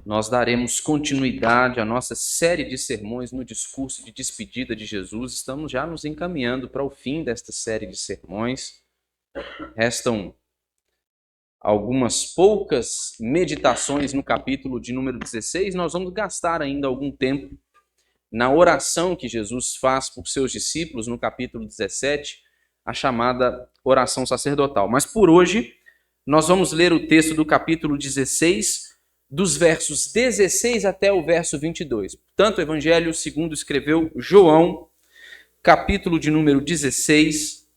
Nós daremos continuidade à nossa série de sermões no discurso de despedida de Jesus. Estamos já nos encaminhando para o fim desta série de sermões. Restam algumas poucas meditações no capítulo de número 16. Nós vamos gastar ainda algum tempo na oração que Jesus faz por seus discípulos no capítulo 17, a chamada oração sacerdotal. Mas por hoje, nós vamos ler o texto do capítulo 16, dos versos 16 até o verso 22. Portanto, o Evangelho segundo escreveu João, capítulo de número 16,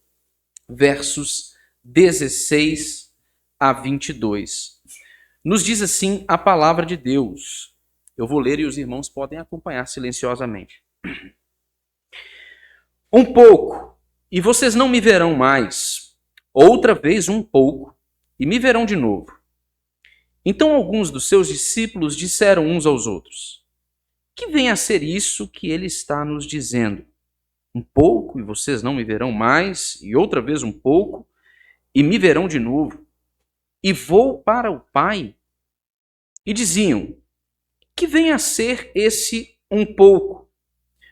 versos 16 a 22. Nos diz assim a palavra de Deus. Eu vou ler e os irmãos podem acompanhar silenciosamente. Um pouco, e vocês não me verão mais. Outra vez um pouco, e me verão de novo. Então alguns dos seus discípulos disseram uns aos outros: que vem a ser isso que ele está nos dizendo? Um pouco, e vocês não me verão mais, e outra vez um pouco, e me verão de novo. E vou para o Pai. E diziam: que vem a ser esse um pouco?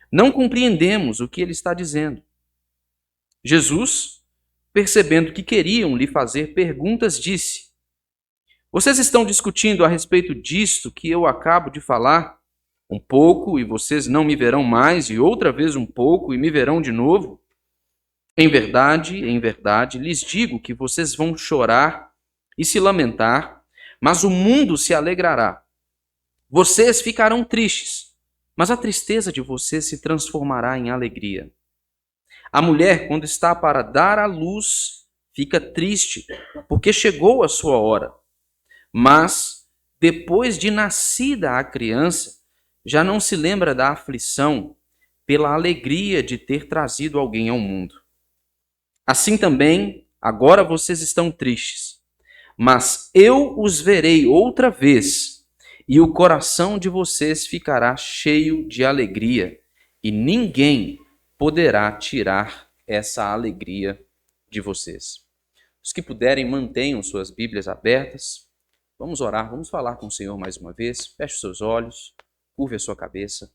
Não compreendemos o que ele está dizendo. Jesus, percebendo que queriam lhe fazer perguntas, disse: vocês estão discutindo a respeito disto que eu acabo de falar? Um pouco, e vocês não me verão mais, e outra vez um pouco, e me verão de novo? Em verdade, lhes digo que vocês vão chorar e se lamentar, mas o mundo se alegrará. Vocês ficarão tristes, mas a tristeza de vocês se transformará em alegria. A mulher, quando está para dar à luz, fica triste, porque chegou a sua hora. Mas, depois de nascida a criança, já não se lembra da aflição pela alegria de ter trazido alguém ao mundo. Assim também, agora vocês estão tristes, mas eu os verei outra vez, e o coração de vocês ficará cheio de alegria, e ninguém poderá tirar essa alegria de vocês. Os que puderem, mantenham suas Bíblias abertas. Vamos orar, vamos falar com o Senhor mais uma vez. Feche os seus olhos, curve a sua cabeça.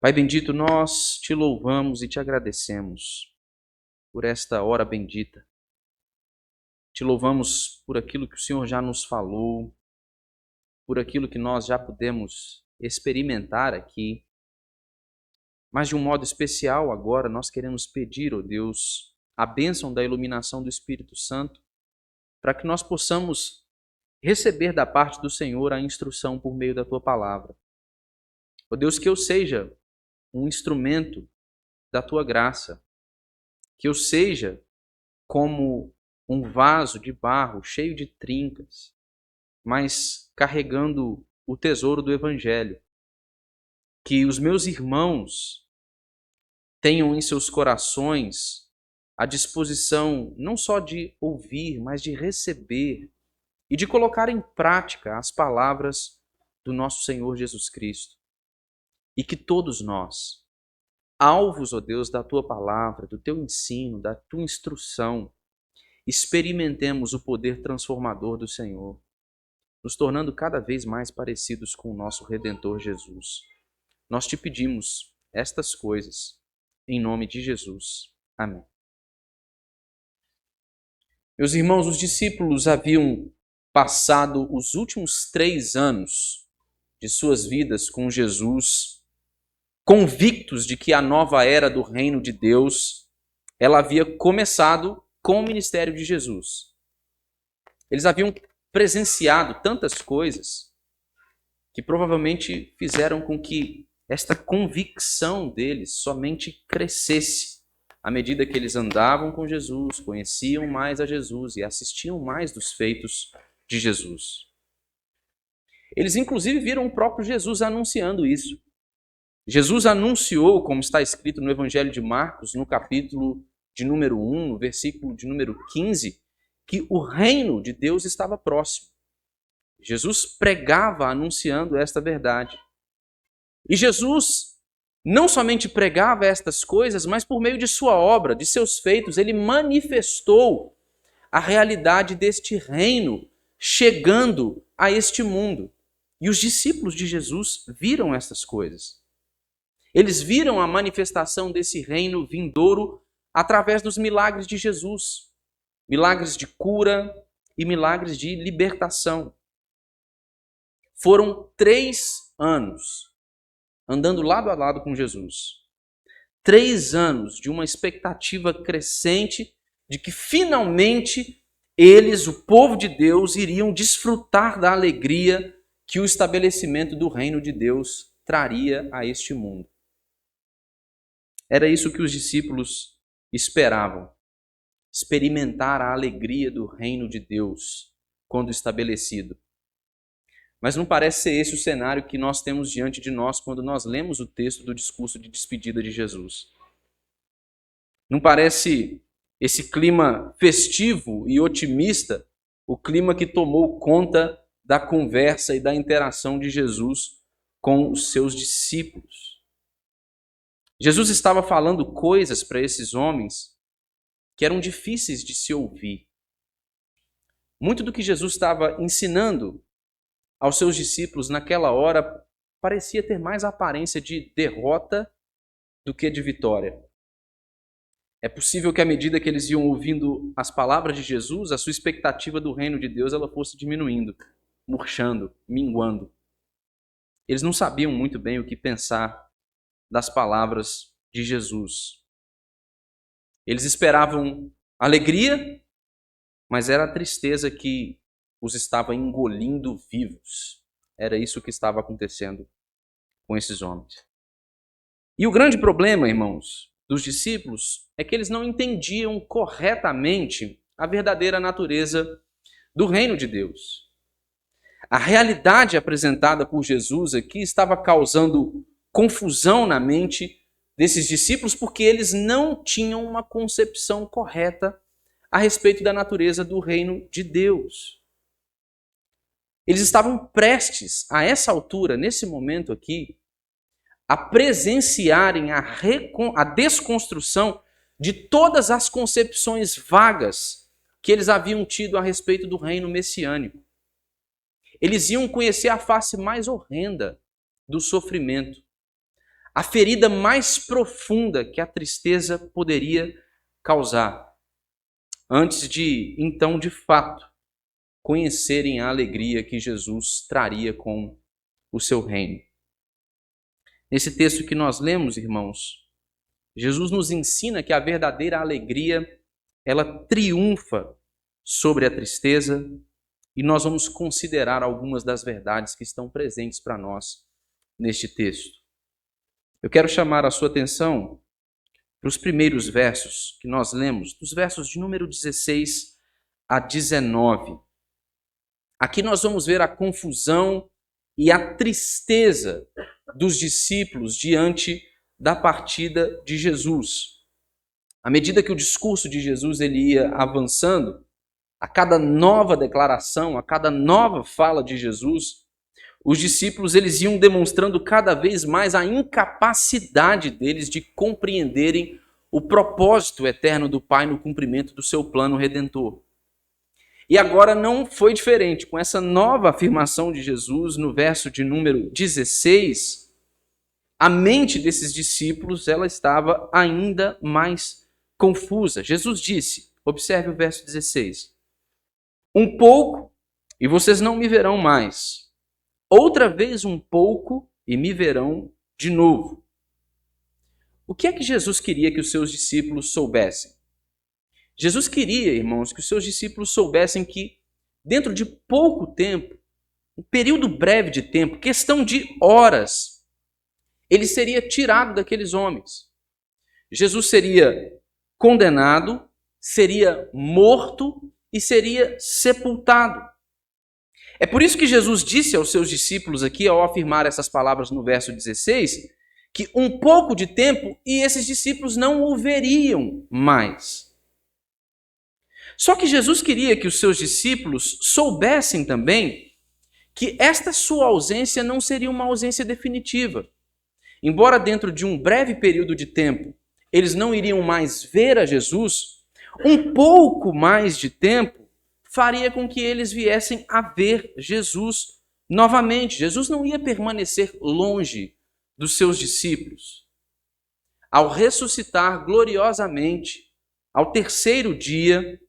Pai bendito, nós te louvamos e te agradecemos por esta hora bendita. Te louvamos por aquilo que o Senhor já nos falou, por aquilo que nós já pudemos experimentar aqui. Mas de um modo especial agora nós queremos pedir, ó Deus, a bênção da iluminação do Espírito Santo, para que nós possamos receber da parte do Senhor a instrução por meio da Tua palavra. Ó Deus, que eu seja um instrumento da Tua graça, que eu seja como um vaso de barro cheio de trincas, mas carregando o tesouro do Evangelho. Que os meus irmãos tenham em seus corações a disposição não só de ouvir, mas de receber e de colocar em prática as palavras do nosso Senhor Jesus Cristo. E que todos nós, alvos, ó Deus, da Tua palavra, do Teu ensino, da Tua instrução, experimentemos o poder transformador do Senhor, nos tornando cada vez mais parecidos com o nosso Redentor Jesus. Nós te pedimos estas coisas, em nome de Jesus. Amém. Meus irmãos, os discípulos haviam passado os últimos 3 anos de suas vidas com Jesus, convictos de que a nova era do reino de Deus, ela havia começado com o ministério de Jesus. Eles haviam presenciado tantas coisas que provavelmente fizeram com que esta convicção deles somente crescesse à medida que eles andavam com Jesus, conheciam mais a Jesus e assistiam mais dos feitos de Jesus. Eles inclusive viram o próprio Jesus anunciando isso. Jesus anunciou, como está escrito no Evangelho de Marcos, no capítulo de número 1, no versículo de número 15, que o reino de Deus estava próximo. Jesus pregava anunciando esta verdade. E Jesus não somente pregava estas coisas, mas por meio de sua obra, de seus feitos, ele manifestou a realidade deste reino chegando a este mundo. E os discípulos de Jesus viram essas coisas. Eles viram a manifestação desse reino vindouro através dos milagres de Jesus. Milagres de cura e milagres de libertação. Foram 3 anos andando lado a lado com Jesus. 3 anos de uma expectativa crescente de que finalmente eles, o povo de Deus, iriam desfrutar da alegria que o estabelecimento do reino de Deus traria a este mundo. Era isso que os discípulos esperavam, experimentar a alegria do reino de Deus quando estabelecido. Mas não parece ser esse o cenário que nós temos diante de nós quando nós lemos o texto do discurso de despedida de Jesus. Não parece esse clima festivo e otimista o clima que tomou conta da conversa e da interação de Jesus com os seus discípulos. Jesus estava falando coisas para esses homens que eram difíceis de se ouvir. Muito do que Jesus estava ensinando aos seus discípulos naquela hora parecia ter mais aparência de derrota do que de vitória. É possível que à medida que eles iam ouvindo as palavras de Jesus, a sua expectativa do reino de Deus ela fosse diminuindo, murchando, minguando. Eles não sabiam muito bem o que pensar das palavras de Jesus. Eles esperavam alegria, mas era a tristeza que os estava engolindo vivos. Era isso que estava acontecendo com esses homens. E o grande problema, irmãos, dos discípulos é que eles não entendiam corretamente a verdadeira natureza do reino de Deus. A realidade apresentada por Jesus aqui estava causando confusão na mente desses discípulos porque eles não tinham uma concepção correta a respeito da natureza do reino de Deus. Eles estavam prestes, a essa altura, nesse momento aqui, a presenciarem a desconstrução de todas as concepções vagas que eles haviam tido a respeito do reino messiânico. Eles iam conhecer a face mais horrenda do sofrimento, a ferida mais profunda que a tristeza poderia causar, antes de, então, de fato, conhecerem a alegria que Jesus traria com o seu reino. Nesse texto que nós lemos, irmãos, Jesus nos ensina que a verdadeira alegria, ela triunfa sobre a tristeza, e nós vamos considerar algumas das verdades que estão presentes para nós neste texto. Eu quero chamar a sua atenção para os primeiros versos que nós lemos, dos versos de número 16 a 19. Aqui nós vamos ver a confusão e a tristeza dos discípulos diante da partida de Jesus. À medida que o discurso de Jesus ele ia avançando, a cada nova declaração, a cada nova fala de Jesus, os discípulos eles iam demonstrando cada vez mais a incapacidade deles de compreenderem o propósito eterno do Pai no cumprimento do seu plano redentor. E agora não foi diferente. Com essa nova afirmação de Jesus, no verso de número 16, a mente desses discípulos ela estava ainda mais confusa. Jesus disse, observe o verso 16, um pouco e vocês não me verão mais. Outra vez um pouco e me verão de novo. O que é que Jesus queria que os seus discípulos soubessem? Jesus queria, irmãos, que os seus discípulos soubessem que dentro de pouco tempo, um período breve de tempo, questão de horas, ele seria tirado daqueles homens. Jesus seria condenado, seria morto e seria sepultado. É por isso que Jesus disse aos seus discípulos aqui, ao afirmar essas palavras no verso 16, que um pouco de tempo e esses discípulos não o veriam mais. Só que Jesus queria que os seus discípulos soubessem também que esta sua ausência não seria uma ausência definitiva. Embora dentro de um breve período de tempo eles não iriam mais ver a Jesus, um pouco mais de tempo faria com que eles viessem a ver Jesus novamente. Jesus não ia permanecer longe dos seus discípulos. Ao ressuscitar gloriosamente, ao terceiro dia,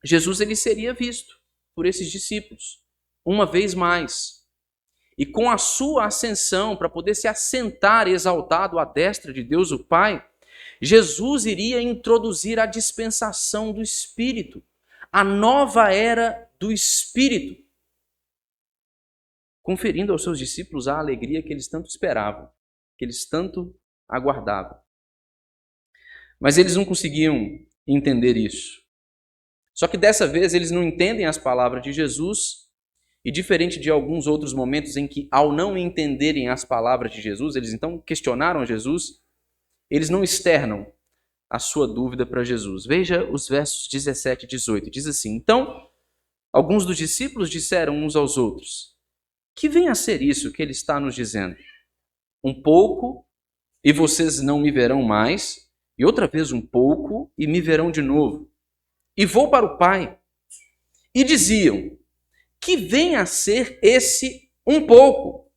Jesus ele seria visto por esses discípulos, uma vez mais. E com a sua ascensão, para poder se assentar exaltado à destra de Deus o Pai, Jesus iria introduzir a dispensação do Espírito, a nova era do Espírito, conferindo aos seus discípulos a alegria que eles tanto esperavam, que eles tanto aguardavam. Mas eles não conseguiam entender isso. Só que dessa vez eles não entendem as palavras de Jesus, e diferente de alguns outros momentos em que, ao não entenderem as palavras de Jesus, eles então questionaram Jesus, eles não externam a sua dúvida para Jesus. Veja os versos 17 e 18. Diz assim: Então, alguns dos discípulos disseram uns aos outros: Que vem a ser isso que ele está nos dizendo? Um pouco, e vocês não me verão mais, e outra vez um pouco, e me verão de novo. E vou para o Pai. E diziam: Que vem a ser esse um pouco?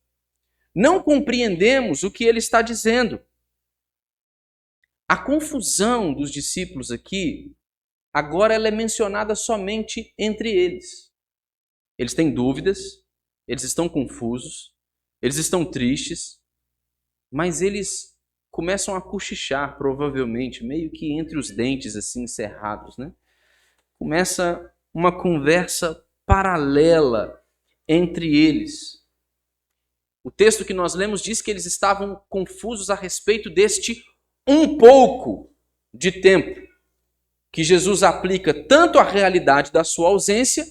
Não compreendemos o que ele está dizendo. A confusão dos discípulos aqui, agora ela é mencionada somente entre eles. Eles têm dúvidas, eles estão confusos, eles estão tristes, mas eles começam a cochichar, provavelmente, meio que entre os dentes assim cerrados, né? Começa uma conversa paralela entre eles. O texto que nós lemos diz que eles estavam confusos a respeito deste um pouco de tempo que Jesus aplica tanto à realidade da sua ausência,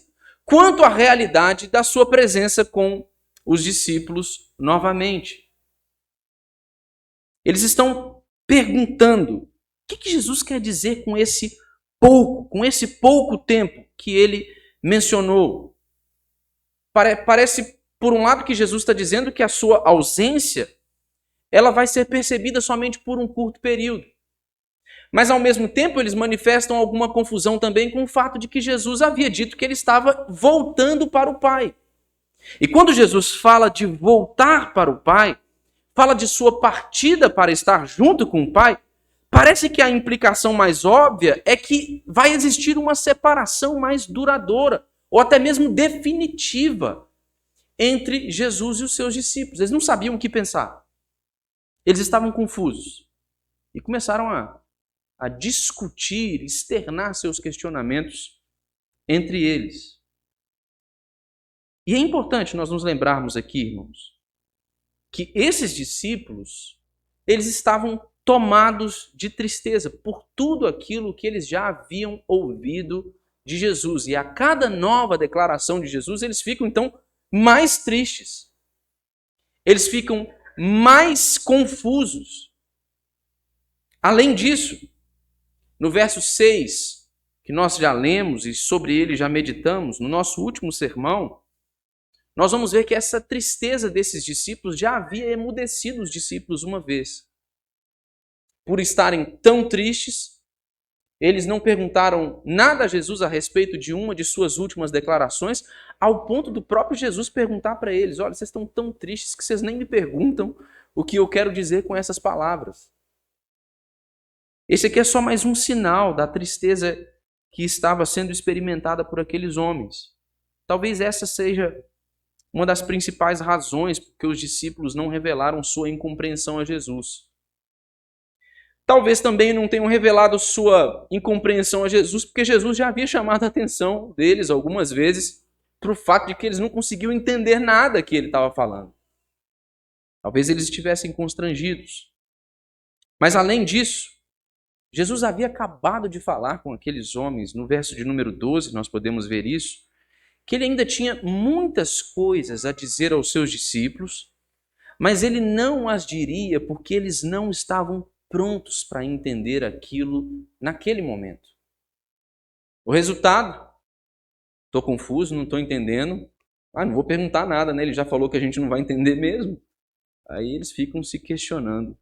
quanto à realidade da sua presença com os discípulos novamente. Eles estão perguntando o que Jesus quer dizer com esse pouco tempo que ele mencionou. Parece, por um lado, que Jesus está dizendo que a sua ausência ela vai ser percebida somente por um curto período. Mas, ao mesmo tempo, eles manifestam alguma confusão também com o fato de que Jesus havia dito que ele estava voltando para o Pai. E quando Jesus fala de voltar para o Pai, fala de sua partida para estar junto com o Pai, parece que a implicação mais óbvia é que vai existir uma separação mais duradoura, ou até mesmo definitiva, entre Jesus e os seus discípulos. Eles não sabiam o que pensar. Eles estavam confusos e começaram a discutir, externar seus questionamentos entre eles. E é importante nós nos lembrarmos aqui, irmãos, que esses discípulos, eles estavam tomados de tristeza por tudo aquilo que eles já haviam ouvido de Jesus. E a cada nova declaração de Jesus, eles ficam então mais tristes. Eles ficam mais confusos. Além disso, no verso 6, que nós já lemos e sobre ele já meditamos, no nosso último sermão, nós vamos ver que essa tristeza desses discípulos já havia emudecido os discípulos uma vez. Por estarem tão tristes, eles não perguntaram nada a Jesus a respeito de uma de suas últimas declarações, ao ponto do próprio Jesus perguntar para eles: olha, vocês estão tão tristes que vocês nem me perguntam o que eu quero dizer com essas palavras. Esse aqui é só mais um sinal da tristeza que estava sendo experimentada por aqueles homens. Talvez essa seja uma das principais razões por que os discípulos não revelaram sua incompreensão a Jesus. Talvez também não tenham revelado sua incompreensão a Jesus, porque Jesus já havia chamado a atenção deles algumas vezes para o fato de que eles não conseguiam entender nada que ele estava falando. Talvez eles estivessem constrangidos. Mas além disso, Jesus havia acabado de falar com aqueles homens, no verso de número 12, nós podemos ver isso, que ele ainda tinha muitas coisas a dizer aos seus discípulos, mas ele não as diria porque eles não estavam prontos para entender aquilo naquele momento. O resultado? Estou confuso, não estou entendendo. Não vou perguntar nada, né? Ele já falou que a gente não vai entender mesmo. Aí eles ficam se questionando.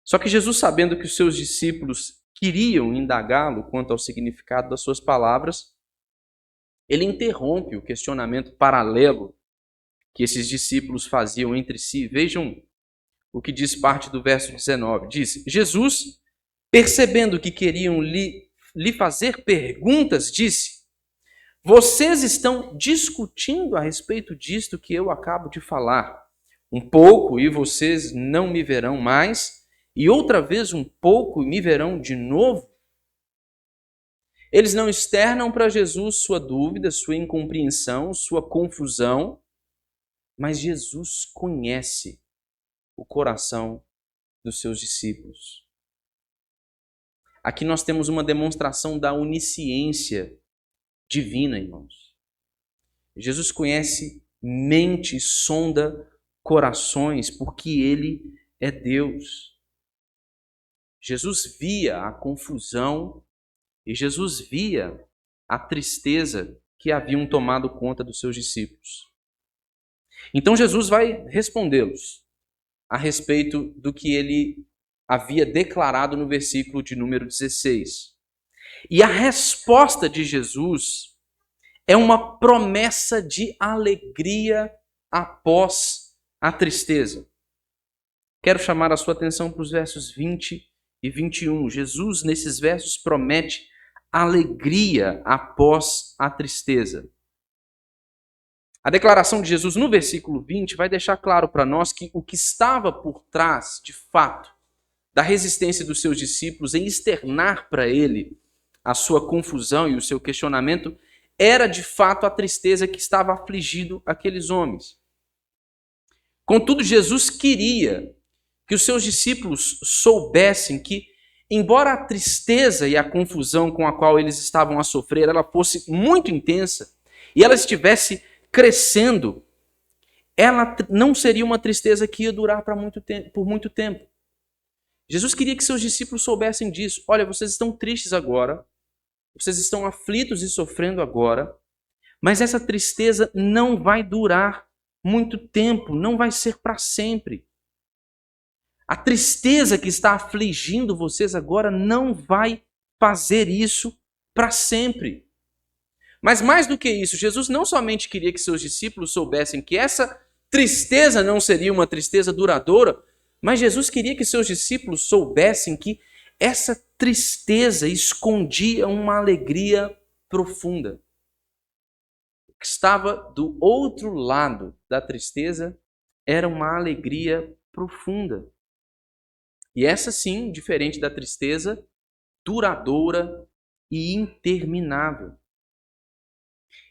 Só que Jesus, sabendo que os seus discípulos queriam indagá-lo quanto ao significado das suas palavras, ele interrompe o questionamento paralelo que esses discípulos faziam entre si. Vejam o que diz parte do verso 19. Diz: Jesus, percebendo que queriam lhe fazer perguntas, disse: vocês estão discutindo a respeito disto que eu acabo de falar. Um pouco e vocês não me verão mais, e outra vez um pouco e me verão de novo. Eles não externam para Jesus sua dúvida, sua incompreensão, sua confusão, mas Jesus conhece o coração dos seus discípulos. Aqui nós temos uma demonstração da onisciência divina, irmãos. Jesus conhece mente e sonda corações, porque Ele é Deus. Jesus via a confusão e Jesus via a tristeza que haviam tomado conta dos seus discípulos. Então Jesus vai respondê-los a respeito do que ele havia declarado no versículo de número 16. E a resposta de Jesus é uma promessa de alegria após a tristeza. Quero chamar a sua atenção para os versos 20 e 21. Jesus, nesses versos, promete alegria após a tristeza. A declaração de Jesus no versículo 20 vai deixar claro para nós que o que estava por trás, de fato, da resistência dos seus discípulos em externar para ele a sua confusão e o seu questionamento era, de fato, a tristeza que estava afligindo aqueles homens. Contudo, Jesus queria que os seus discípulos soubessem que, embora a tristeza e a confusão com a qual eles estavam a sofrer, ela fosse muito intensa e ela estivesse crescendo, ela não seria uma tristeza que ia durar por muito tempo. Jesus queria que seus discípulos soubessem disso. Olha, vocês estão tristes agora, vocês estão aflitos e sofrendo agora, mas essa tristeza não vai durar muito tempo, não vai ser para sempre. A tristeza que está afligindo vocês agora não vai fazer isso para sempre. Mas mais do que isso, Jesus não somente queria que seus discípulos soubessem que essa tristeza não seria uma tristeza duradoura, mas Jesus queria que seus discípulos soubessem que essa tristeza escondia uma alegria profunda. O que estava do outro lado da tristeza era uma alegria profunda. E essa sim, diferente da tristeza, duradoura e interminável.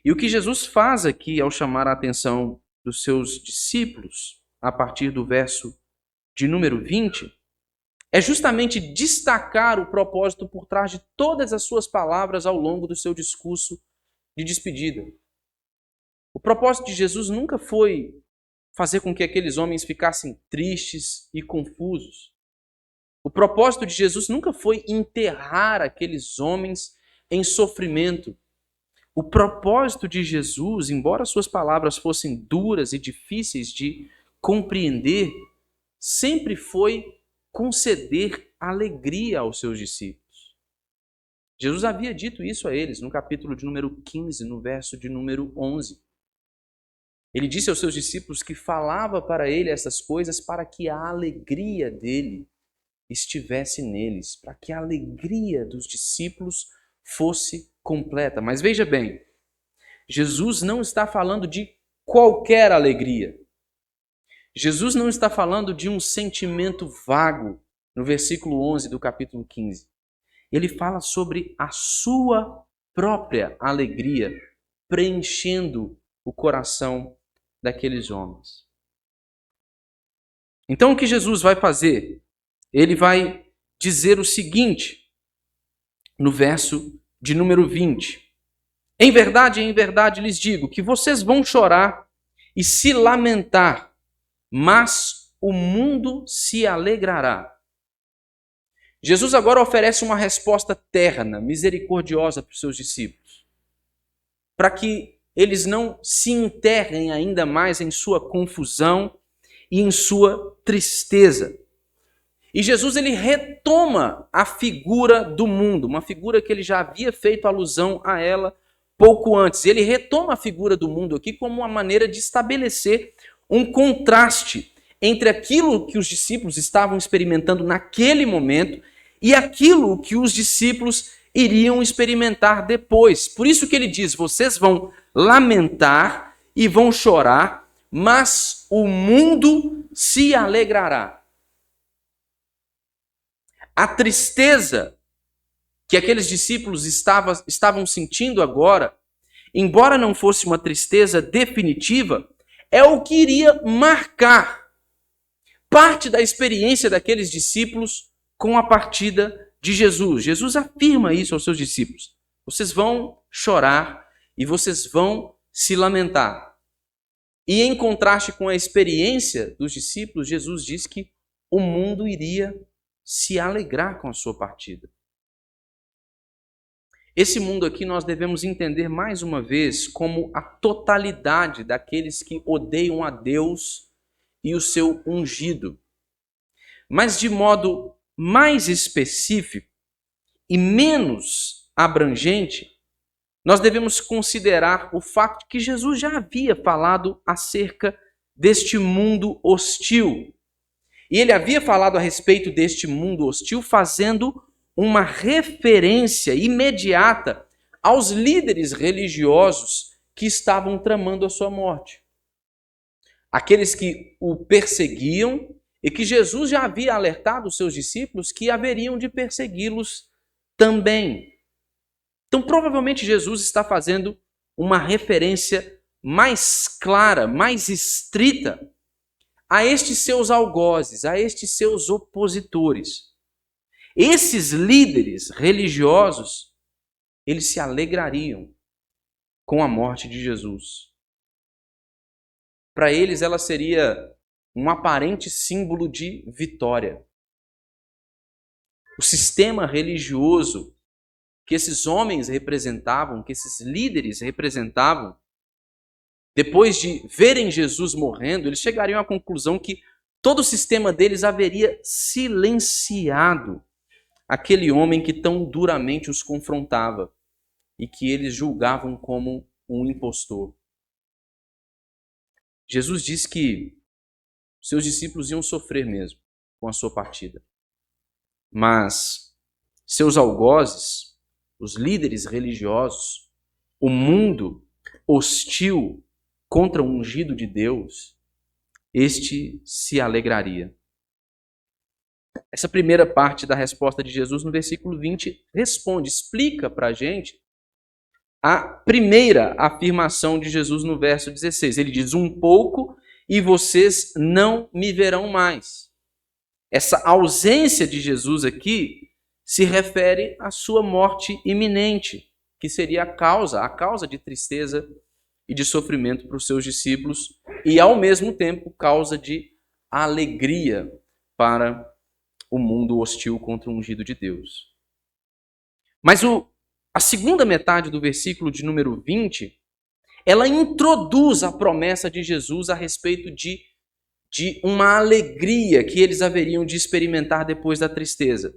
E o que Jesus faz aqui ao chamar a atenção dos seus discípulos, a partir do verso de número 20, é justamente destacar o propósito por trás de todas as suas palavras ao longo do seu discurso de despedida. O propósito de Jesus nunca foi fazer com que aqueles homens ficassem tristes e confusos. O propósito de Jesus nunca foi enterrar aqueles homens em sofrimento. O propósito de Jesus, embora suas palavras fossem duras e difíceis de compreender, sempre foi conceder alegria aos seus discípulos. Jesus havia dito isso a eles no capítulo de número 15, no verso de número 11. Ele disse aos seus discípulos que falava para ele essas coisas para que a alegria dele estivesse neles, para que a alegria dos discípulos fosse completa. Mas veja bem, Jesus não está falando de qualquer alegria. Jesus não está falando de um sentimento vago no versículo 11 do capítulo 15. Ele fala sobre a sua própria alegria preenchendo o coração daqueles homens. Então o que Jesus vai fazer? Ele vai dizer o seguinte no verso de número 20. Em verdade lhes digo que vocês vão chorar e se lamentar, mas o mundo se alegrará. Jesus agora oferece uma resposta terna, misericordiosa para os seus discípulos, para que eles não se enterrem ainda mais em sua confusão e em sua tristeza. E Jesus ele retoma a figura do mundo, uma figura que ele já havia feito alusão a ela pouco antes. Ele retoma a figura do mundo aqui como uma maneira de estabelecer um contraste entre aquilo que os discípulos estavam experimentando naquele momento e aquilo que os discípulos iriam experimentar depois. Por isso que ele diz: vocês vão lamentar e vão chorar, mas o mundo se alegrará. A tristeza que aqueles discípulos estavam sentindo agora, embora não fosse uma tristeza definitiva, é o que iria marcar parte da experiência daqueles discípulos com a partida de Jesus. Jesus afirma isso aos seus discípulos: vocês vão chorar e vocês vão se lamentar. E em contraste com a experiência dos discípulos, Jesus diz que o mundo iria se alegrar com a sua partida. Esse mundo aqui nós devemos entender mais uma vez como a totalidade daqueles que odeiam a Deus e o seu ungido. Mas de modo mais específico e menos abrangente, nós devemos considerar o fato de que Jesus já havia falado acerca deste mundo hostil. E ele havia falado a respeito deste mundo hostil fazendo uma referência imediata aos líderes religiosos que estavam tramando a sua morte. Aqueles que o perseguiam e que Jesus já havia alertado os seus discípulos que haveriam de persegui-los também. Então, provavelmente Jesus está fazendo uma referência mais clara, mais estrita a estes seus algozes, a estes seus opositores. Esses líderes religiosos, eles se alegrariam com a morte de Jesus. Para eles, ela seria um aparente símbolo de vitória. O sistema religioso que esses homens representavam, que esses líderes representavam, depois de verem Jesus morrendo, eles chegariam à conclusão que todo o sistema deles haveria silenciado aquele homem que tão duramente os confrontava e que eles julgavam como um impostor. Jesus disse que seus discípulos iam sofrer mesmo com a sua partida. Mas seus algozes, os líderes religiosos, o mundo hostil contra o ungido de Deus, este se alegraria. Essa primeira parte da resposta de Jesus no versículo 20 explica para a gente a primeira afirmação de Jesus no verso 16. Ele diz: um pouco e vocês não me verão mais. Essa ausência de Jesus aqui se refere à sua morte iminente, que seria a causa de tristeza e de sofrimento para os seus discípulos e, ao mesmo tempo, causa de alegria para o mundo hostil contra o ungido de Deus. Mas a segunda metade do versículo de número 20, ela introduz a promessa de Jesus a respeito de uma alegria que eles haveriam de experimentar depois da tristeza.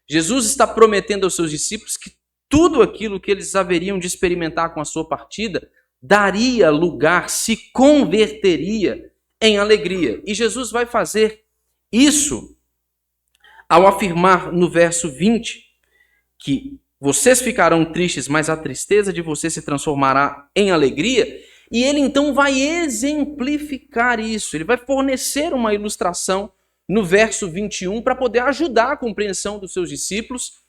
Jesus está prometendo aos seus discípulos que tudo aquilo que eles haveriam de experimentar com a sua partida daria lugar, se converteria em alegria. E Jesus vai fazer isso ao afirmar no verso 20 que vocês ficarão tristes, mas a tristeza de vocês se transformará em alegria. E ele então vai exemplificar isso. Ele vai fornecer uma ilustração no verso 21 para poder ajudar a compreensão dos seus discípulos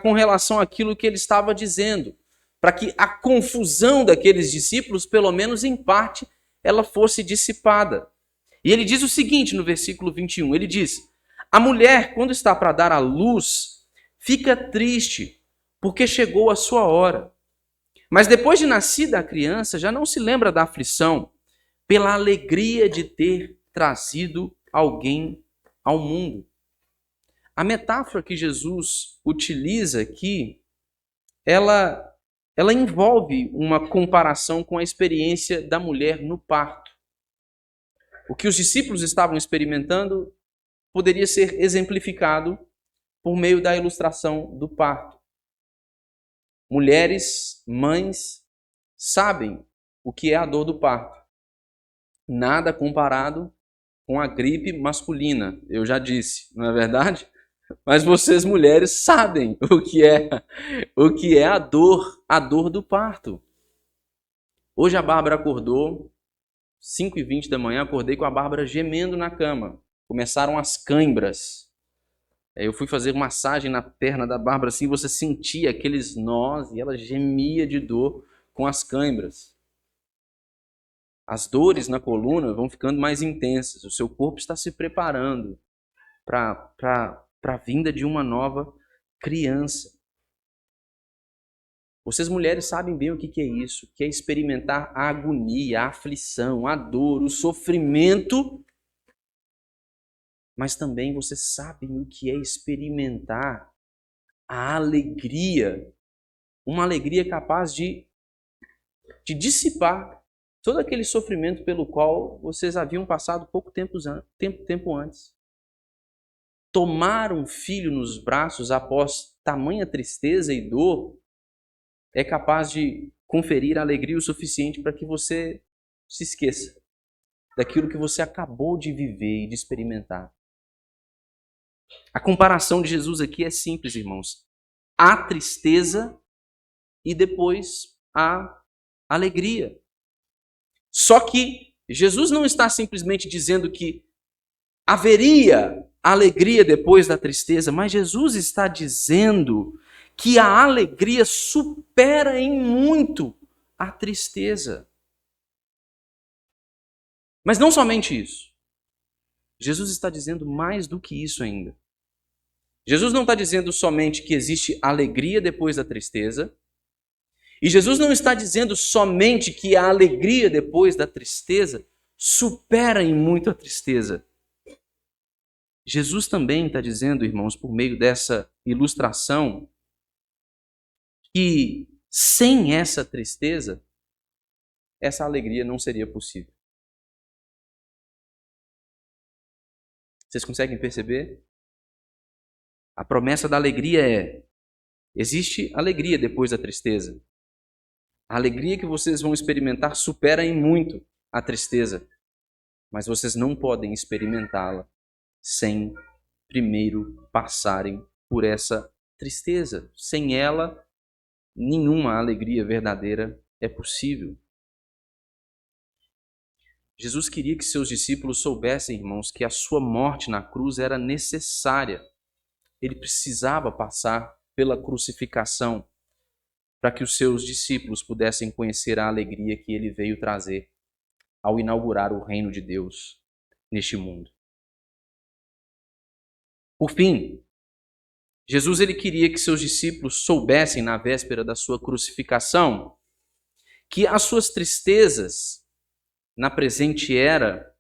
com relação àquilo que ele estava dizendo, para que a confusão daqueles discípulos, pelo menos em parte, ela fosse dissipada. E ele diz o seguinte no versículo 21, ele diz: a mulher, quando está para dar à luz, fica triste, porque chegou a sua hora. Mas depois de nascida a criança, já não se lembra da aflição, pela alegria de ter trazido alguém ao mundo. A metáfora que Jesus utiliza aqui, ela envolve uma comparação com a experiência da mulher no parto. O que os discípulos estavam experimentando poderia ser exemplificado por meio da ilustração do parto. mulheres, mães, sabem o que é a dor do parto. Nada comparado com a gripe masculina, eu já disse, não é verdade? Mas vocês mulheres sabem o que é a dor do parto. Hoje a Bárbara acordou, 5h20 da manhã, acordei com a Bárbara gemendo na cama. Começaram as cãibras. Eu fui fazer massagem na perna da Bárbara, assim, você sentia aqueles nós e ela gemia de dor com as cãibras. As dores na coluna vão ficando mais intensas. O seu corpo está se preparando para a vinda de uma nova criança. Vocês mulheres sabem bem o que é isso, que é experimentar a agonia, a aflição, a dor, o sofrimento, mas também vocês sabem o que é experimentar a alegria, uma alegria capaz de dissipar todo aquele sofrimento pelo qual vocês haviam passado pouco tempo antes. Tomar um filho nos braços após tamanha tristeza e dor é capaz de conferir alegria o suficiente para que você se esqueça daquilo que você acabou de viver e de experimentar. A comparação de Jesus aqui é simples, irmãos. Há tristeza e depois há alegria. Só que Jesus não está simplesmente dizendo que haveria alegria depois da tristeza, mas Jesus está dizendo que a alegria supera em muito a tristeza. Mas não somente isso. Jesus está dizendo mais do que isso ainda. Jesus não está dizendo somente que existe alegria depois da tristeza. E Jesus não está dizendo somente que a alegria depois da tristeza supera em muito a tristeza. Jesus também está dizendo, irmãos, por meio dessa ilustração, que sem essa tristeza, essa alegria não seria possível. Vocês conseguem perceber? A promessa da alegria é: existe alegria depois da tristeza. A alegria que vocês vão experimentar supera em muito a tristeza, mas vocês não podem experimentá-la sem primeiro passarem por essa tristeza. Sem ela, nenhuma alegria verdadeira é possível. Jesus queria que seus discípulos soubessem, irmãos, que a sua morte na cruz era necessária. Ele precisava passar pela crucificação para que os seus discípulos pudessem conhecer a alegria que ele veio trazer ao inaugurar o reino de Deus neste mundo. Por fim, Jesus ele queria que seus discípulos soubessem na véspera da sua crucificação que as suas tristezas na presente era,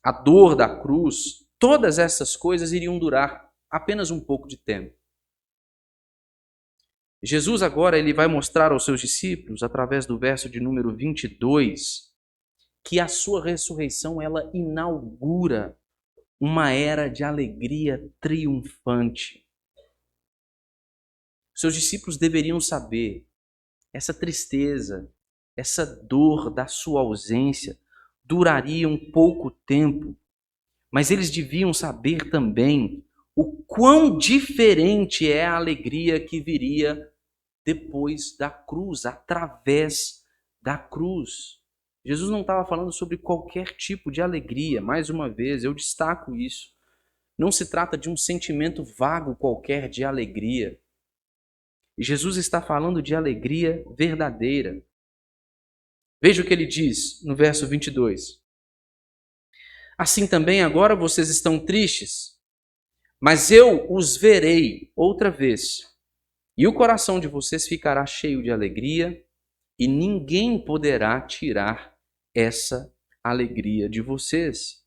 a dor da cruz, todas essas coisas iriam durar apenas um pouco de tempo. Jesus agora ele vai mostrar aos seus discípulos, através do verso de número 22, que a sua ressurreição ela inaugura uma era de alegria triunfante. Seus discípulos deveriam saber essa tristeza, essa dor da sua ausência duraria um pouco tempo, mas eles deviam saber também o quão diferente é a alegria que viria depois da cruz, através da cruz. Jesus não estava falando sobre qualquer tipo de alegria, mais uma vez, eu destaco isso. Não se trata de um sentimento vago qualquer de alegria. Jesus está falando de alegria verdadeira. Veja o que ele diz no verso 22. Assim também agora vocês estão tristes, mas eu os verei outra vez, e o coração de vocês ficará cheio de alegria, e ninguém poderá tirar essa alegria de vocês.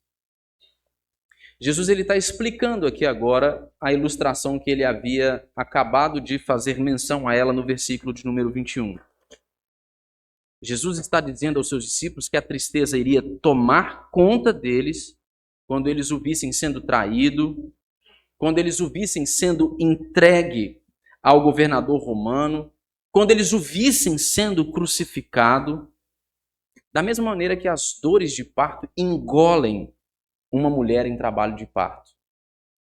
Jesus ele está explicando aqui agora a ilustração que ele havia acabado de fazer menção a ela no versículo de número 21. Jesus está dizendo aos seus discípulos que a tristeza iria tomar conta deles quando eles o vissem sendo traído, quando eles o vissem sendo entregue ao governador romano, quando eles o vissem sendo crucificado, da mesma maneira que as dores de parto engolem uma mulher em trabalho de parto.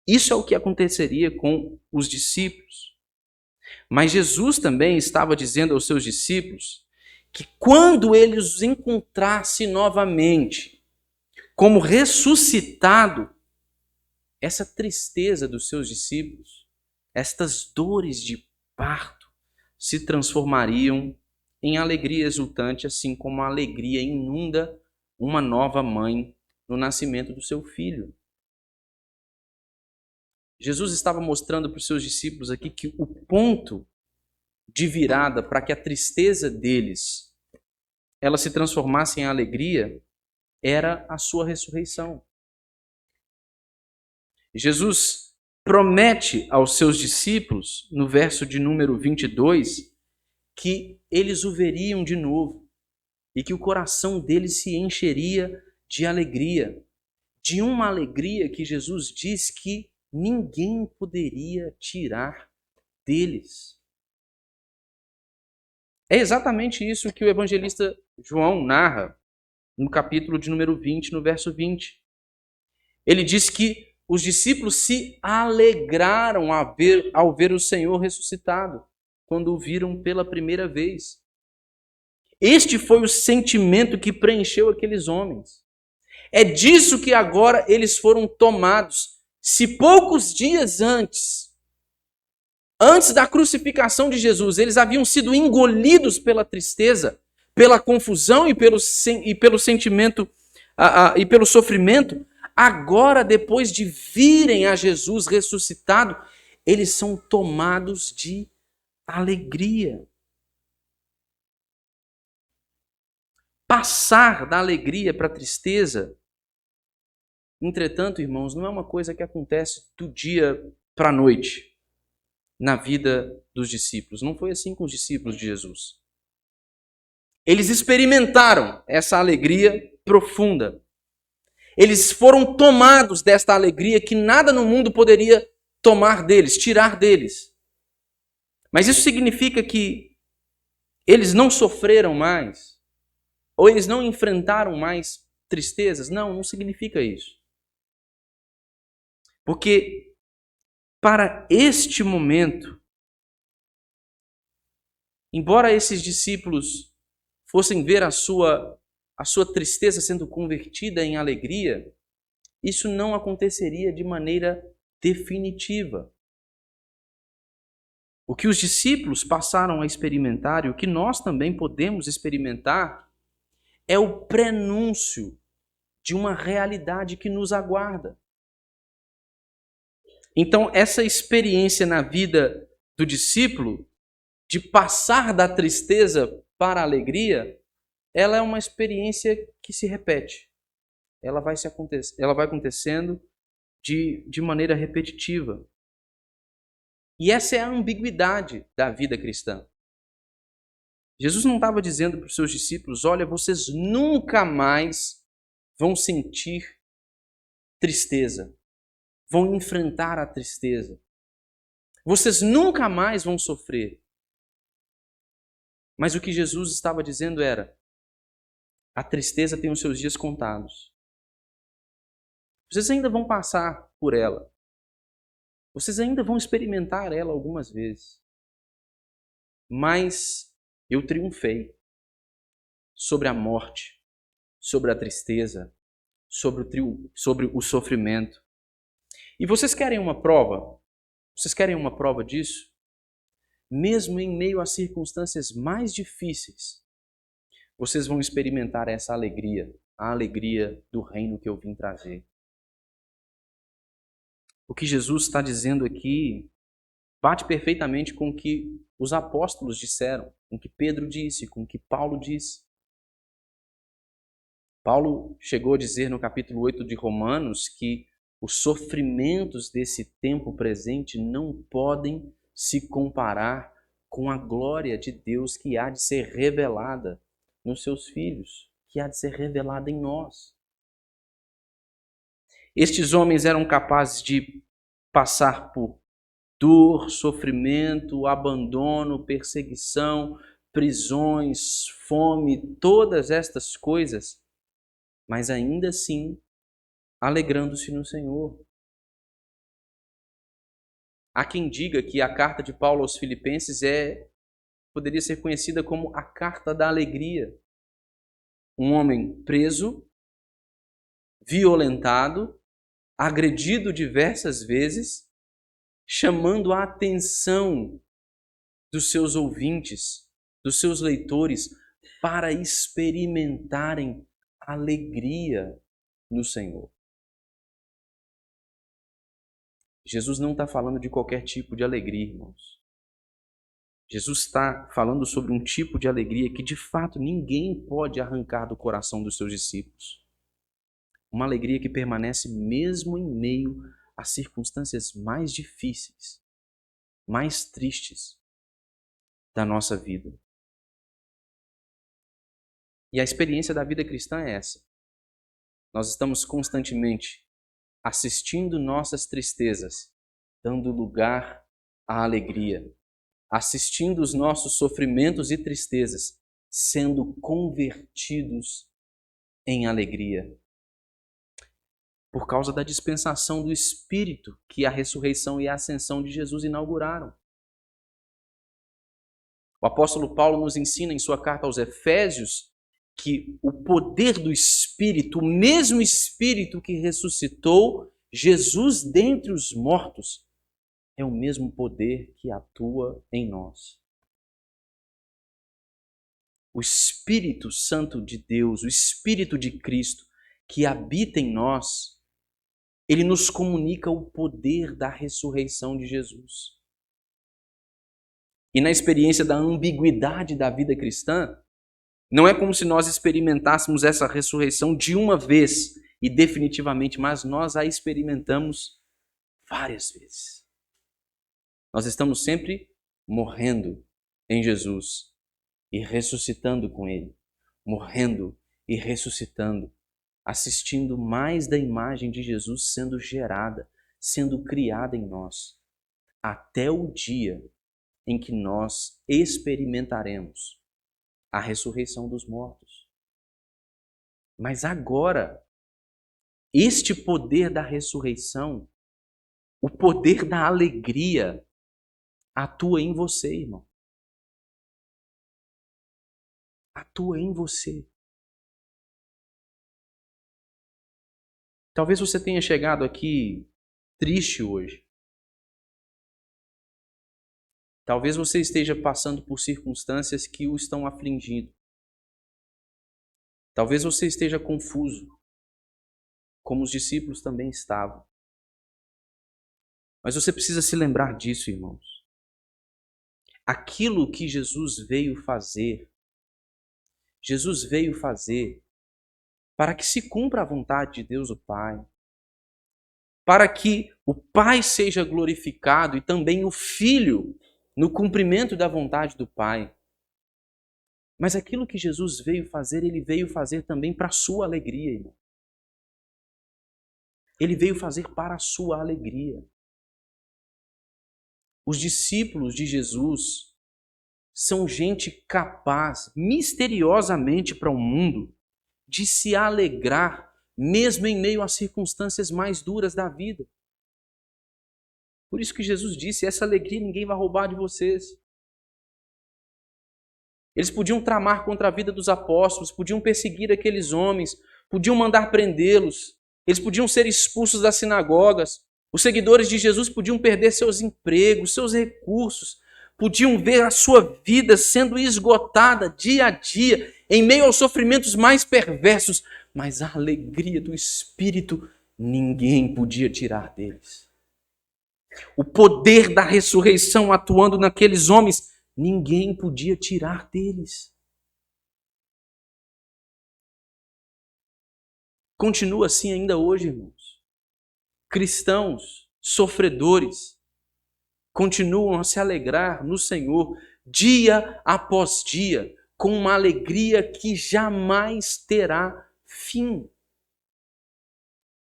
Isso é o que aconteceria com os discípulos. Mas Jesus também estava dizendo aos seus discípulos que quando ele os encontrasse novamente, como ressuscitado, essa tristeza dos seus discípulos, estas dores de parto, se transformariam em alegria exultante, assim como a alegria inunda uma nova mãe no nascimento do seu filho. Jesus estava mostrando para os seus discípulos aqui que o ponto de virada para que a tristeza deles ela se transformasse em alegria era a sua ressurreição. Jesus promete aos seus discípulos, no verso de número 22, que eles o veriam de novo e que o coração deles se encheria de alegria, de uma alegria que Jesus diz que ninguém poderia tirar deles. É exatamente isso que o evangelista João narra no capítulo de número 20, no verso 20. Ele diz que os discípulos se alegraram ao ver o Senhor ressuscitado, quando o viram pela primeira vez. Este foi o sentimento que preencheu aqueles homens. É disso que agora eles foram tomados. Se poucos dias antes da crucificação de Jesus, eles haviam sido engolidos pela tristeza, pela confusão e pelo sentimento e pelo sofrimento, agora, depois de virem a Jesus ressuscitado, eles são tomados de alegria. Passar da alegria para a tristeza, entretanto, irmãos, não é uma coisa que acontece do dia para a noite na vida dos discípulos. Não foi assim com os discípulos de Jesus. Eles experimentaram essa alegria profunda. Eles foram tomados desta alegria que nada no mundo poderia tomar deles, tirar deles. Mas isso significa que eles não sofreram mais? Ou eles não enfrentaram mais tristezas? Não, não significa isso. Porque para este momento, embora esses discípulos fossem ver a sua tristeza sendo convertida em alegria, isso não aconteceria de maneira definitiva. O que os discípulos passaram a experimentar e o que nós também podemos experimentar é o prenúncio de uma realidade que nos aguarda. Então, essa experiência na vida do discípulo, de passar da tristeza para a alegria, ela é uma experiência que se repete. Ela vai acontecendo de maneira repetitiva. E essa é a ambiguidade da vida cristã. Jesus não estava dizendo para os seus discípulos, olha, vocês nunca mais vão sentir tristeza, vão enfrentar a tristeza. Vocês nunca mais vão sofrer. Mas o que Jesus estava dizendo era, a tristeza tem os seus dias contados. Vocês ainda vão passar por ela. Vocês ainda vão experimentar ela algumas vezes. Mas eu triunfei sobre a morte, sobre a tristeza, sobre o sofrimento. E vocês querem uma prova? Vocês querem uma prova disso? Mesmo em meio a circunstâncias mais difíceis, vocês vão experimentar essa alegria, a alegria do reino que eu vim trazer. O que Jesus está dizendo aqui bate perfeitamente com o que os apóstolos disseram, com o que Pedro disse, com o que Paulo disse. Paulo chegou a dizer no capítulo 8 de Romanos que os sofrimentos desse tempo presente não podem se comparar com a glória de Deus que há de ser revelada nos seus filhos, que há de ser revelada em nós. Estes homens eram capazes de passar por dor, sofrimento, abandono, perseguição, prisões, fome, todas estas coisas, mas ainda assim alegrando-se no Senhor. Há quem diga que a carta de Paulo aos Filipenses poderia ser conhecida como a carta da alegria. Um homem preso, violentado, agredido diversas vezes, chamando a atenção dos seus ouvintes, dos seus leitores, para experimentarem alegria no Senhor. Jesus não está falando de qualquer tipo de alegria, irmãos. Jesus está falando sobre um tipo de alegria que, de fato, ninguém pode arrancar do coração dos seus discípulos. Uma alegria que permanece mesmo em meio às circunstâncias mais difíceis, mais tristes da nossa vida. E a experiência da vida cristã é essa. Nós estamos constantemente assistindo nossas tristezas, dando lugar à alegria, assistindo os nossos sofrimentos e tristezas, sendo convertidos em alegria. Por causa da dispensação do Espírito que a ressurreição e a ascensão de Jesus inauguraram. O apóstolo Paulo nos ensina em sua carta aos Efésios que o poder do Espírito, o mesmo Espírito que ressuscitou Jesus dentre os mortos, é o mesmo poder que atua em nós. O Espírito Santo de Deus, o Espírito de Cristo que habita em nós, ele nos comunica o poder da ressurreição de Jesus. E na experiência da ambiguidade da vida cristã, não é como se nós experimentássemos essa ressurreição de uma vez e definitivamente, mas nós a experimentamos várias vezes. Nós estamos sempre morrendo em Jesus e ressuscitando com Ele, morrendo e ressuscitando, assistindo mais da imagem de Jesus sendo gerada, sendo criada em nós, até o dia em que nós experimentaremos a ressurreição dos mortos. Mas agora, este poder da ressurreição, o poder da alegria, atua em você, irmão. Atua em você. Talvez você tenha chegado aqui triste hoje. Talvez você esteja passando por circunstâncias que o estão afligindo. Talvez você esteja confuso, como os discípulos também estavam. Mas você precisa se lembrar disso, irmãos. Aquilo que Jesus veio fazer para que se cumpra a vontade de Deus o Pai, para que o Pai seja glorificado e também o Filho no cumprimento da vontade do Pai. Mas aquilo que Jesus veio fazer, ele veio fazer também para a sua alegria, irmão. Ele veio fazer para a sua alegria. Os discípulos de Jesus são gente capaz, misteriosamente para o mundo, de se alegrar, mesmo em meio às circunstâncias mais duras da vida. Por isso que Jesus disse, essa alegria ninguém vai roubar de vocês. Eles podiam tramar contra a vida dos apóstolos, podiam perseguir aqueles homens, podiam mandar prendê-los, eles podiam ser expulsos das sinagogas, os seguidores de Jesus podiam perder seus empregos, seus recursos, podiam ver a sua vida sendo esgotada dia a dia, em meio aos sofrimentos mais perversos, mas a alegria do Espírito ninguém podia tirar deles. O poder da ressurreição atuando naqueles homens, ninguém podia tirar deles. Continua assim ainda hoje, irmãos. Cristãos, sofredores, continuam a se alegrar no Senhor dia após dia, com uma alegria que jamais terá fim.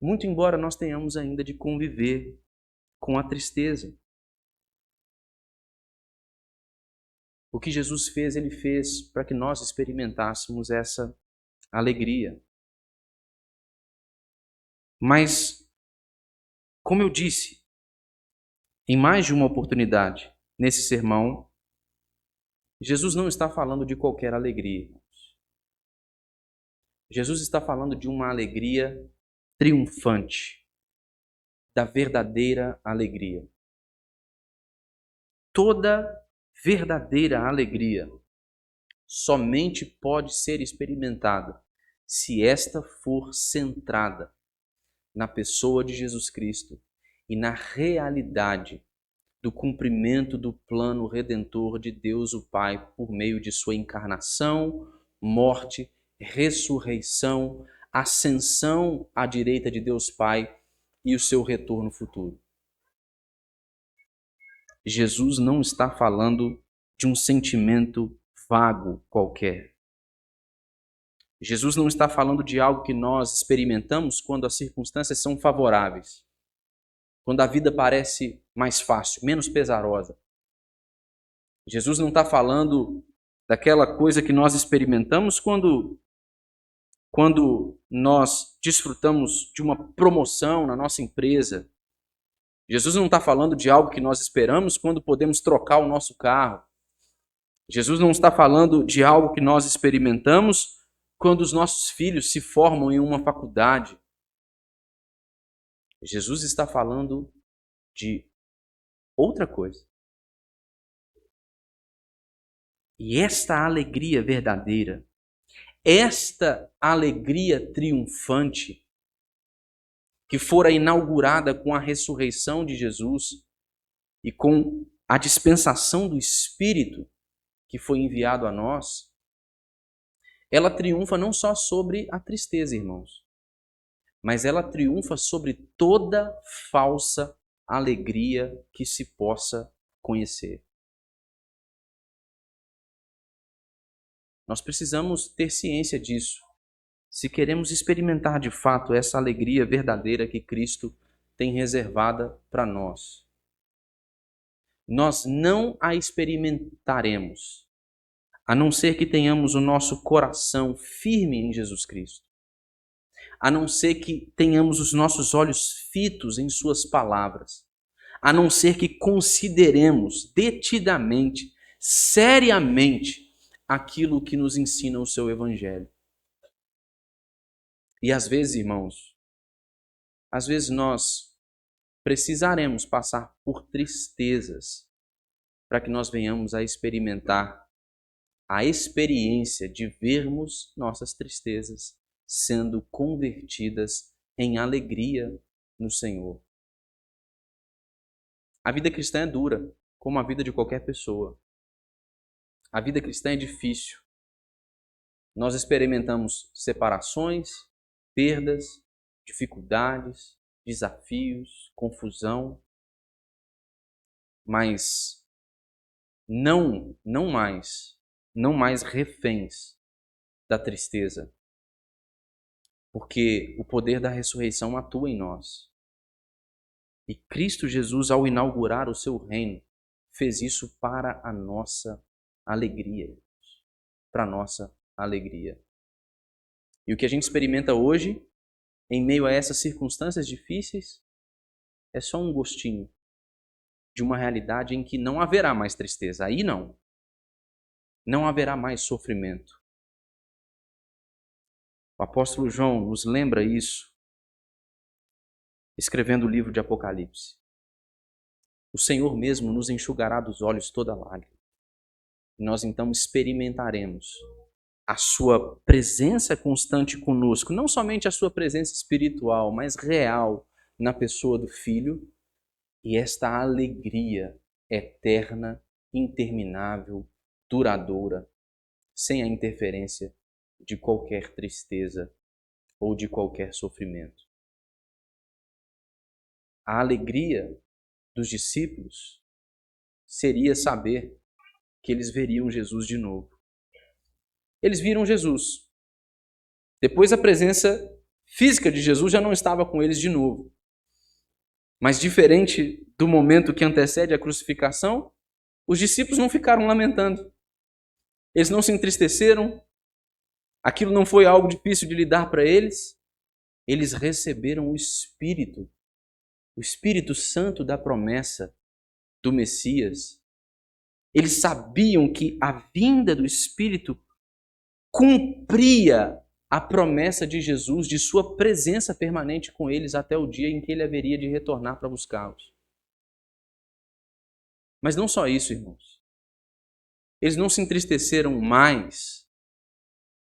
Muito embora nós tenhamos ainda de conviver com a tristeza, O que Jesus fez, ele fez para que nós experimentássemos essa alegria. Mas, como eu disse, em mais de uma oportunidade nesse sermão, Jesus não está falando de qualquer alegria. Jesus está falando de uma alegria triunfante, da verdadeira alegria. Toda verdadeira alegria somente pode ser experimentada se esta for centrada na pessoa de Jesus Cristo e na realidade do cumprimento do plano redentor de Deus o Pai por meio de sua encarnação, morte, ressurreição, ascensão à direita de Deus Pai e o seu retorno futuro. Jesus não está falando de um sentimento vago qualquer. Jesus não está falando de algo que nós experimentamos quando as circunstâncias são favoráveis, quando a vida parece mais fácil, menos pesarosa. Jesus não está falando daquela coisa que nós experimentamos quando nós desfrutamos de uma promoção na nossa empresa. Jesus não está falando de algo que nós esperamos quando podemos trocar o nosso carro. Jesus não está falando de algo que nós experimentamos quando os nossos filhos se formam em uma faculdade. Jesus está falando de outra coisa. E esta alegria verdadeira, esta alegria triunfante, que fora inaugurada com a ressurreição de Jesus e com a dispensação do Espírito que foi enviado a nós, ela triunfa não só sobre a tristeza, irmãos, mas ela triunfa sobre toda falsa alegria que se possa conhecer. Nós precisamos ter ciência disso, se queremos experimentar de fato essa alegria verdadeira que Cristo tem reservada para nós. Nós não a experimentaremos, a não ser que tenhamos o nosso coração firme em Jesus Cristo, a não ser que tenhamos os nossos olhos fitos em suas palavras, a não ser que consideremos detidamente, seriamente, aquilo que nos ensina o seu Evangelho. E às vezes, irmãos, às vezes nós precisaremos passar por tristezas para que nós venhamos a experimentar a experiência de vermos nossas tristezas sendo convertidas em alegria no Senhor. A vida cristã é dura, como a vida de qualquer pessoa. A vida cristã é difícil. Nós experimentamos separações, perdas, dificuldades, desafios, confusão, mas não mais reféns da tristeza, porque o poder da ressurreição atua em nós. E Cristo Jesus, ao inaugurar o seu reino, fez isso para a nossa alegria, para a nossa alegria. E o que a gente experimenta hoje, em meio a essas circunstâncias difíceis, é só um gostinho de uma realidade em que não haverá mais tristeza. Aí não. Não haverá mais sofrimento. O apóstolo João nos lembra isso, escrevendo o livro de Apocalipse. O Senhor mesmo nos enxugará dos olhos toda lágrima. E nós então experimentaremos a sua presença constante conosco, não somente a sua presença espiritual, mas real na pessoa do Filho, e esta alegria eterna, interminável, duradoura, sem a interferência de qualquer tristeza ou de qualquer sofrimento. A alegria dos discípulos seria saber que eles veriam Jesus de novo. Eles viram Jesus. Depois a presença física de Jesus já não estava com eles de novo. Mas diferente do momento que antecede a crucificação, os discípulos não ficaram lamentando. Eles não se entristeceram? Aquilo não foi algo difícil de lidar para eles? Eles receberam o Espírito Santo da promessa do Messias. Eles sabiam que a vinda do Espírito cumpria a promessa de Jesus, de sua presença permanente com eles até o dia em que ele haveria de retornar para buscá-los. Mas não só isso, irmãos. Eles não se entristeceram mais,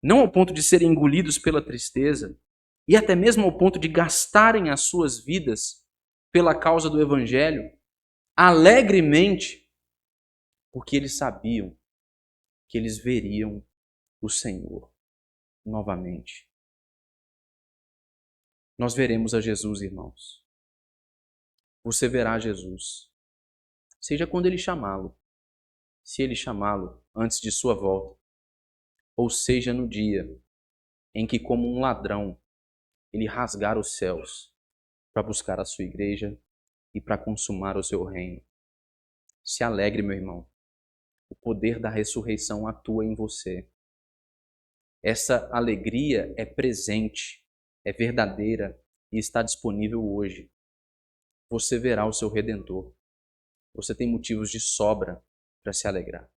não ao ponto de serem engolidos pela tristeza, e até mesmo ao ponto de gastarem as suas vidas pela causa do Evangelho, alegremente, porque eles sabiam que eles veriam o Senhor novamente. Nós veremos a Jesus, irmãos. Você verá Jesus, seja quando ele chamá-lo, se ele chamá-lo antes de sua volta, ou seja no dia em que, como um ladrão, ele rasgar os céus para buscar a sua igreja e para consumar o seu reino. Se alegre, meu irmão. O poder da ressurreição atua em você. Essa alegria é presente, é verdadeira e está disponível hoje. Você verá o seu Redentor. Você tem motivos de sobra para se alegrar.